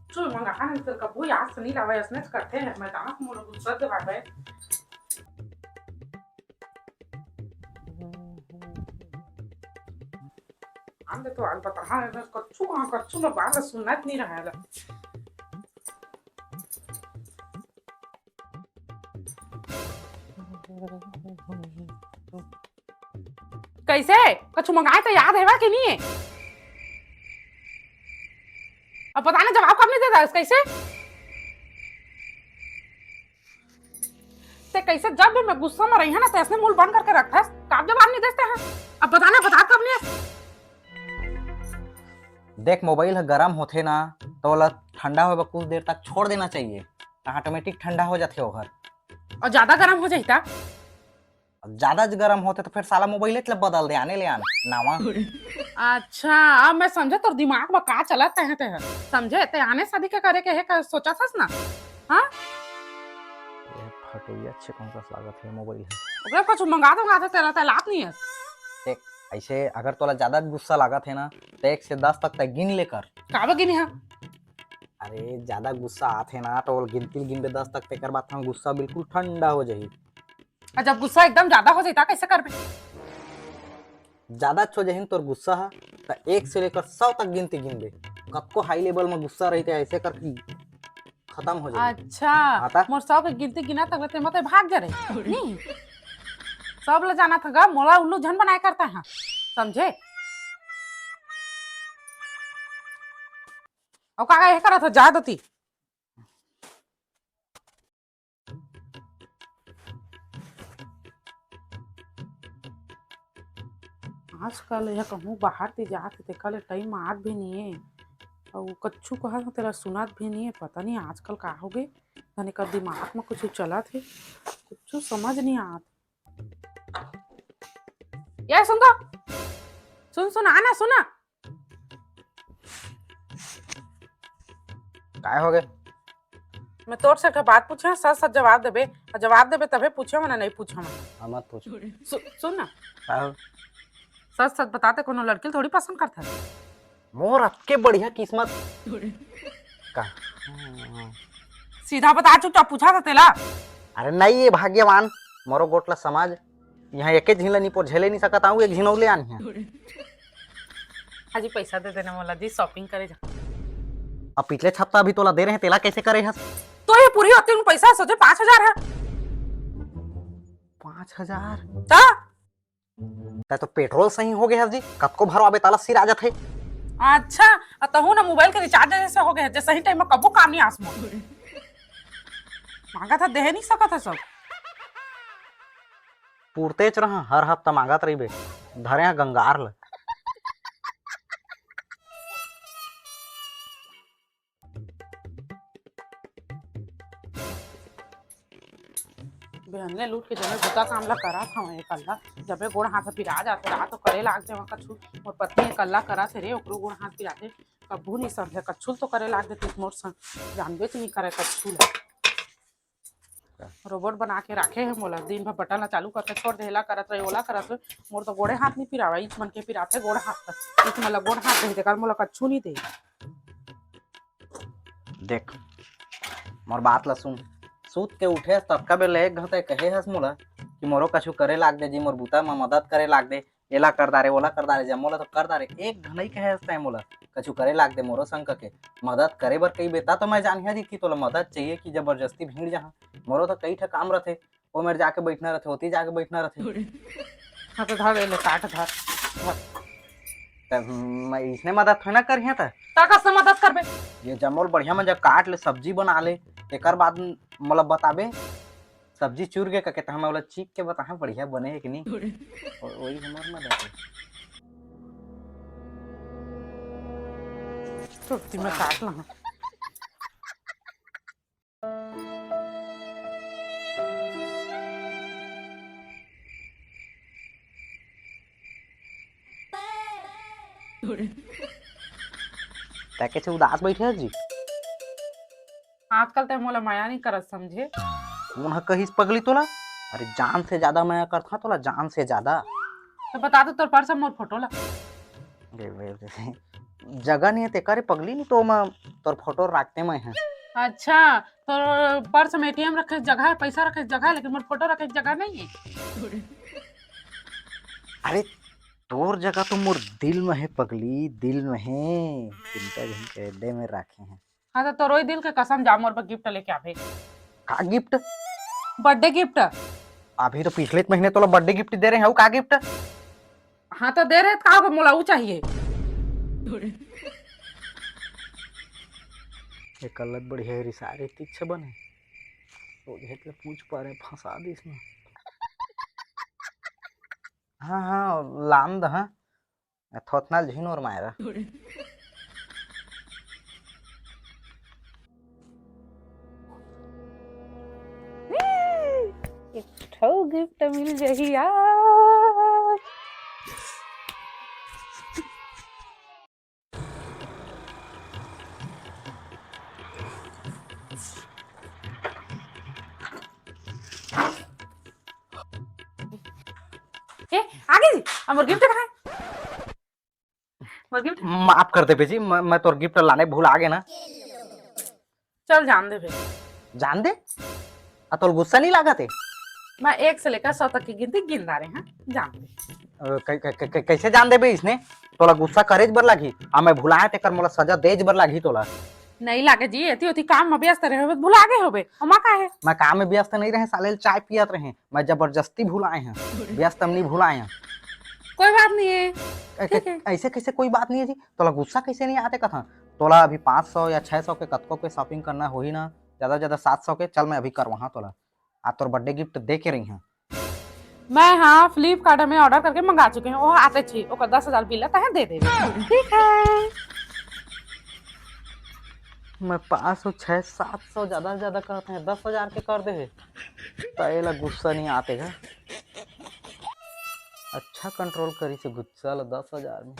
चल मंगाने तर कबू याद से नहीं लावे इसने करते हैं मैं दाना को लोग गुस्सा से भाई हम तो आज बता हाँ कच्चू में बात सुनना नहीं रहा है कैसे कच्चू मंगाए तो याद है वा कि नहीं है अब पता नहीं जवाब कब नहीं देता कैसे ते कैसे जब भी मैं गुस्सा में रही है ना तो ऐसे मुंह बंद करके रखता है कब जवाब नहीं देते हैं अब बताना बता कब नहीं देख मोबाइल गरम होथे ना तो वाला ठंडा होगा कुछ देर तक छोड़ देना चाहिए ऑटोमेटिक ठंडा हो जाते होगा और ज्यादा गर्म हो जाता ज्यादा गर्म होते तो फिर साला मोबाइल बदल दे आने ले आने नावा अच्छा अब मैं समझे तो दिमाग में का चलत है ते समझे ते आने शादी के करे के है का सोचा था ना हां ये फटोई अच्छे कौन सा लागत है मोबाइल है ओकरे कुछ मंगा दो तेरा ते लात नहीं है देख ऐसे अगर तोला ज्यादा गुस्सा लागत है ना तो 1 से 10 तक गिन लेकर का गिनी है अरे ज्यादा गुस्सा आते ना तो गिनबे 10 तक तेकर बाद हम गुस्सा बिल्कुल ठंडा हो जाही जब गुस्सा एकदम ज्यादा हो जाता कैसे करबे ज्यादा हो जाही तोर गुस्सा है तो 1 से लेकर 100 तक गिनबे कब हाई लेवल में गुस्सा रहते ऐसे कर खत्म हो जाए अच्छा मोर 100 के गिनती गिना तक ते मत भाग जा रहे नहीं सब ले जाना था गा मोला उल्लू झन बनाए करता है समझे और काका ये करा था जा दती आजकल यह कहूँ बाहर ते जात ते कल टाइम आत भी नहीं है और कच्चू कहा तेरा सुनात भी नहीं है पता नहीं आजकल का हो गए धने का दिमाग में कुछ चला थे कुछ समझ नहीं आत ये सुन तो सुन आना सुना काय हो गए मैं तोर से बात पूछा सच सच जवाब देबे तबे पूछे मैंने नहीं पूछा मैं मत पूछ सुन ना काय सच सच बताते कोनो लड़की थोड़ी पसंद करता है मोर अक्के बढ़िया किस्मत का सीधा बता चुपचाप पूछा था तेला अरे नहीं ये भाग्यवान मोरो गोटला समाज यहाँ एक झीला नहीं झेले नहीं सकता हूँ एक झिनौले आनी है हाजी पैसा दे देना मोला दी शॉपिंग करे जा अब पिछले हफ्ता भी तोला दे रहे हैं तेला कैसे करे हस तो ये पूरी होती पैसा सोचे 5,000 है 5,000 तो पेट्रोल सही हो गया जी कब को भरवाबे ताला सिर आ जाते अच्छा तहु ना मोबाइल के रिचार्ज जैसे हो गए सही टाइम में कबो काम नहीं आसमो मांगा था दे नहीं सका था सब पूर्ते च रहा हर हफ्ता मांगत रही बे धरे गंगार ल बहन ने लूट के जमे बुता काम ला करा था मैं कल्ला जबे गोड़ हाथ पिरा जाते रहा तो करे लाग जाए कछु और पत्नी कल्ला करा थे रे ओकरो गोड़ हाथ पिराते कबू नहीं समझे कछुल तो करे लाग देती मोर संग जानबे नहीं करे कछुल रोबोट बना के रखे है मोला दिन भर बटन चालू करके छोड़ देला करत रहे ओला करत रहे मोर तो गोड़े हाथ नहीं पिरावा इच मन के पिराते गोड़ हाथ इच मला गोड़ हाथ दे कर मोला कछु नहीं दे देख मोर बात ला सुन सूत के उठे तब का बे ले घते कहे हस मोला कि मोरो कछु करे लाग दे जी मोर बुता में मदद करे लाग दे एला कर दारे ओला कर दारे जब मोला तो कर दारे एक घनई कहे हस टाइम मोला कछु करे लाग दे मोरो संग के मदद करे बर कई बेता तो मैं जानिया जी कि तोला मदद चाहिए कि जबरदस्ती भीड़ जहां मोरो तो कई ठा काम रथे वो मेरे जाके बैठना रथे होती जाके बैठना रथे हां तो धर ले काट धर तब मैं इसने मदद थोड़ा करिया था ताका से मदद करबे ये जमोल बढ़िया में जब काट ले सब्जी बना ले एकर बाद मतलब बताबे सब्जी चूर के कहते हम वाला चीक के बता बढ़िया बने है कि नहीं और वही हमार मदद है तो मैं काट ला ताके से उदास बैठे है जी आजकल ते मोला माया नहीं करत समझे उन्हें कहिस पगली तोला अरे जान से ज्यादा माया करता तोला जान से ज्यादा तो बता दो तोर पर्स मोर फोटो ला जगह नहीं है ते करे पगली नहीं तो मैं तोर फोटो रखते मैं हैं। अच्छा, तो पर्स में एटीएम रखे जगह है, पैसा रखे जगह है, लेकिन मोर फोटो रखे जगह नहीं है। अरे तोर जगह तो मोर दिल में है पगली, दिल में है। चिंता जन के अड्डे में रखे हैं। हाँ तो तोरो ही दिल के कसम जा मोर पर गिफ्ट लेके आवे। का गिफ्ट? Birthday gift. अभी तो पिछले महीने तो बर्थडे गिफ्ट दे रहे हैं, का गिफ्ट? हाँ तो दे रहे का को मोला ऊ चाहिए। ये कलत बढ़िया है, सारे तीछ बने तो तो पूछ पा रहे फंसा दी इसमें। हाँ हाँ लाम द हाँ थोतना झिनोर मायरा। एक ठो गिफ्ट मिल जाही यार। ए आगे जी हमर गिफ्ट कहाँ है? मोर गिफ्ट माफ कर दे बेजी, मैं तोर गिफ्ट लाने भूल आ गए ना। चल जान दे बे। जान दे तोर गुस्सा नहीं लगा थे? मैं 1 से लेकर 100 तक की गिनती गिन रहे हैं, जान दे। कैसे जान दे बे इसने? तोला गुस्सा करेज बर लगी आ मैं भुलाए तेकर मोला सजा देज बर लगी तोला। नहीं लागे जी, एती ओती काम में व्यस्त रहे हो भुला गए होबे, हमा का है। मैं काम में व्यस्त नहीं रहे, साले चाय पियत रहे, मैं जबरदस्ती भुलाए हैं, व्यस्त हम नहीं भुलाए हैं। कोई बात नहीं है, ठीक है। ऐसे कैसे कोई बात नहीं है जी? तोला गुस्सा कैसे नहीं आते कथा? तोला अभी 500 या 600 के कतकों के शॉपिंग करना हो ही ना, ज्यादा से ज्यादा 700 के। चल मैं अभी कर वहां तोला आ तोर बर्थडे गिफ्ट दे के रही हैं। मैं हाँ फ्लिपकार्ट में ऑर्डर करके मंगा चुके हैं, वो आते छी ओकर 10,000 बिल आता है, दे दे। ठीक है। मैं 500 600 700 ज्यादा से ज्यादा कहते हैं, 10,000 के कर दे तो ये ला गुस्सा नहीं आते है। अच्छा कंट्रोल करी से गुस्सा ला 10,000 में।